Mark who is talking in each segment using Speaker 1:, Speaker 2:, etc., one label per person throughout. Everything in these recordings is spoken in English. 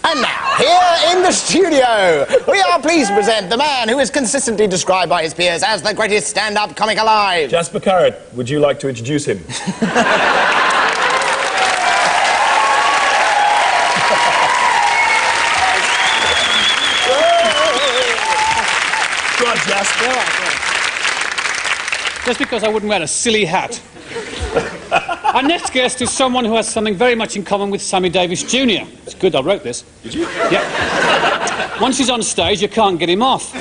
Speaker 1: And now, here in the studio, we are pleased to present the man who is consistently described by his peers as the greatest stand-up comic alive.
Speaker 2: Jasper Carrot, would you like to introduce him?
Speaker 3: Go on, Jasper.
Speaker 4: Just because I wouldn't wear a silly hat. Our next guest is someone who has something very much in common with Sammy Davis Jr. It's good I wrote this.
Speaker 2: Did you?
Speaker 4: Yeah. Once he's on stage, you can't get him off.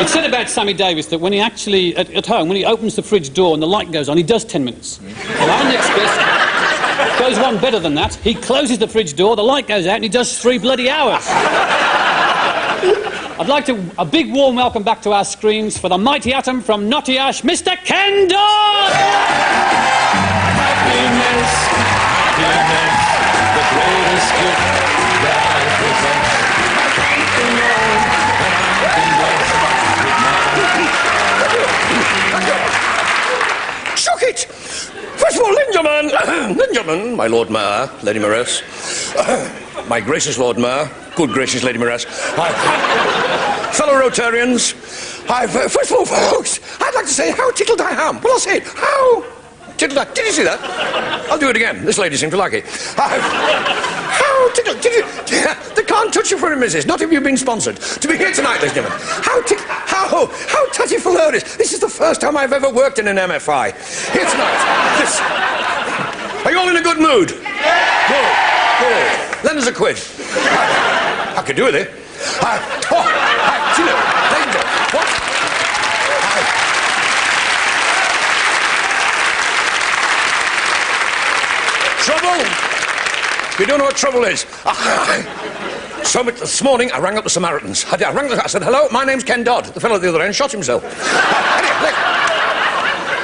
Speaker 4: It's said about Sammy Davis that when he actually, at home, when he opens the fridge door and the light goes on, he does 10 minutes. Well, our next guest goes one better than that. He closes the fridge door, the light goes out, and he does 3 bloody hours. I'd like a big warm welcome back to our screens for the mighty atom from Notty Ash, Mr. Ken Dodd!
Speaker 5: Happiness, the greatest gift that I possess.
Speaker 3: Shook it! First of all, Ninja Man, my Lord Mayor, Lady Mayoress, my gracious Lord Mayor, good gracious Lady Mayoress, fellow Rotarians, first of all, folks, I'd like to say how tickled I am. Well, I'll say it. How tickled I... Did you see that? I'll do it again. This lady seemed to like it. How tickled... Did you... They can't touch you for a missus, not if you've been sponsored. To be here tonight, ladies and gentlemen. How touchy-hilarious. This is the first time I've ever worked in an MFI. Here tonight. This... Are you all in a good mood? Good. Good. Lend us a quid. I could do with it. Do you know, ladies and gentlemen, what? Trouble? You don't know what trouble is. So this morning, I rang up the Samaritans. I said, hello, my name's Ken Dodd. The fellow at the other end shot himself.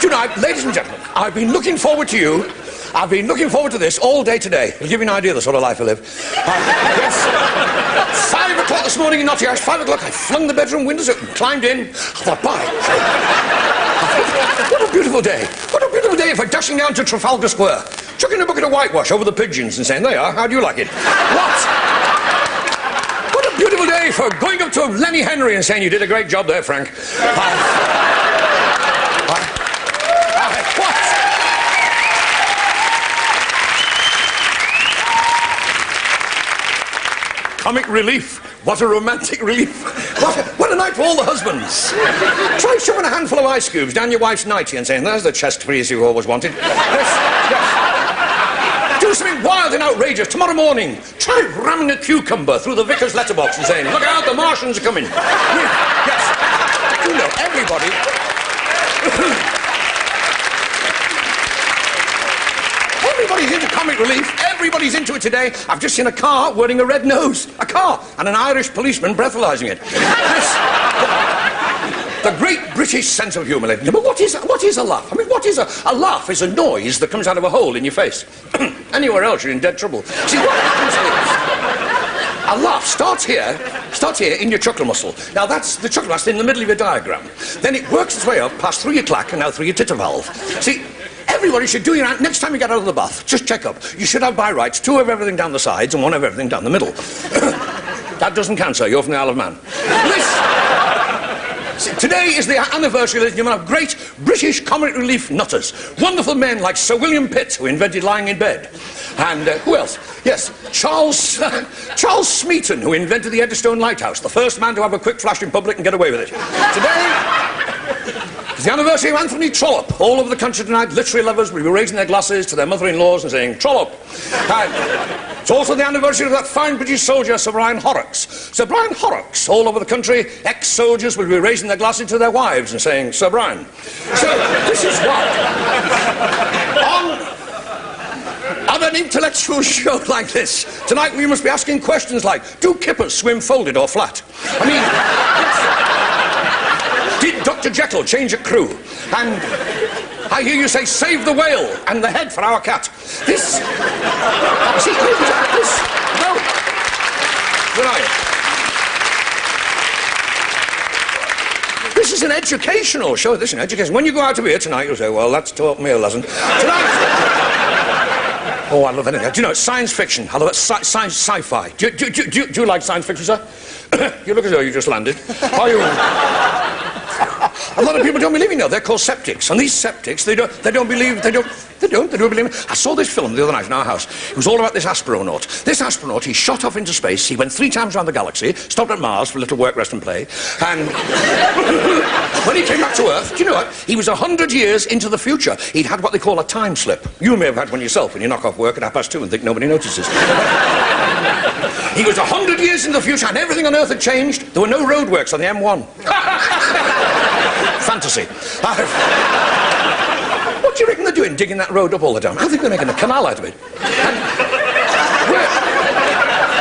Speaker 3: Do you know, ladies and gentlemen, I've been looking forward to you. I've been looking forward to this all day today. It'll give you an idea of the sort of life I live. Yes. 5 o'clock this morning in Nottingham, 5 o'clock, I flung the bedroom windows open, climbed in. I thought, bye. What a beautiful day. What a beautiful day for dashing down to Trafalgar Square, chucking a bucket of whitewash over the pigeons and saying, there you are, how do you like it? What a beautiful day for going up to Lenny Henry and saying, you did a great job there, Frank. Comic relief. What a romantic relief. What a night for all the husbands. Try shoving a handful of ice cubes down your wife's nightie and saying, there's the chest freeze you always wanted. Yes. Do something wild and outrageous tomorrow morning. Try ramming a cucumber through the vicar's letterbox and saying, look out, the Martians are coming. Yes. You know, everybody... Everybody's into comic relief. Everybody's into it today. I've just seen a car wearing a red nose. A car. And an Irish policeman breathalyzing it. The great British sense of humour. But what is a laugh? I mean, what is a laugh is a noise that comes out of a hole in your face. Anywhere else, you're in dead trouble. See, what happens is... A laugh starts here in your chuckle muscle. Now, that's the chuckle muscle in the middle of your diagram. Then it works its way up, past through your clack, and now through your titter valve. See... Everybody should do your... Next time you get out of the bath, just check up. You should have by rights 2 of everything down the sides and 1 of everything down the middle. That doesn't count, sir. You're from the Isle of Man. See, today is the anniversary, ladies and gentlemen, of great British comic relief nutters. Wonderful men like Sir William Pitt, who invented lying in bed. And who else? Yes, Charles Smeaton, who invented the Eddystone Lighthouse, the first man to have a quick flash in public and get away with it. Today... It's the anniversary of Anthony Trollope. All over the country tonight, literary lovers will be raising their glasses to their mother-in-laws and saying, Trollope. And it's also the anniversary of that fine British soldier, Sir Brian Horrocks. Sir Brian Horrocks. All over the country, ex-soldiers will be raising their glasses to their wives and saying, Sir Brian. So, this is on an intellectual show like this, tonight we must be asking questions like, do kippers swim folded or flat? I mean... Did Dr. Jekyll change a crew? And I hear you say, save the whale and the head for our cat. This... See, this... No. Where are you? This is an educational show. This is an education. When you go out of here tonight, you'll say, well, that's taught me a lesson. Tonight... Oh, I love anything. Do you know, it's science fiction. I love it. Sci-fi. Do you like science fiction, sir? You look as though you just landed. Are you... A lot of people don't believe me now. They're called septics. And these septics, they don't believe me. I saw this film the other night in our house. It was all about this astronaut. This astronaut, he shot off into space. He went 3 times around the galaxy, stopped at Mars for a little work, rest and play. And when he came back to Earth, do you know what? He was 100 years into the future. He'd had what they call a time slip. You may have had one yourself when you knock off work at 2:30 and think nobody notices. He was 100 years in the future and everything on Earth had changed. There were no roadworks on the M1. Fantasy. What do you reckon they're doing, digging that road up all the time? I think they're making a canal out of it. And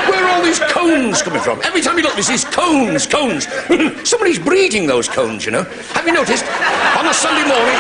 Speaker 3: where are all these cones coming from? Every time you look, there's these cones. Somebody's breeding those cones, you know. Have you noticed? On a Sunday morning...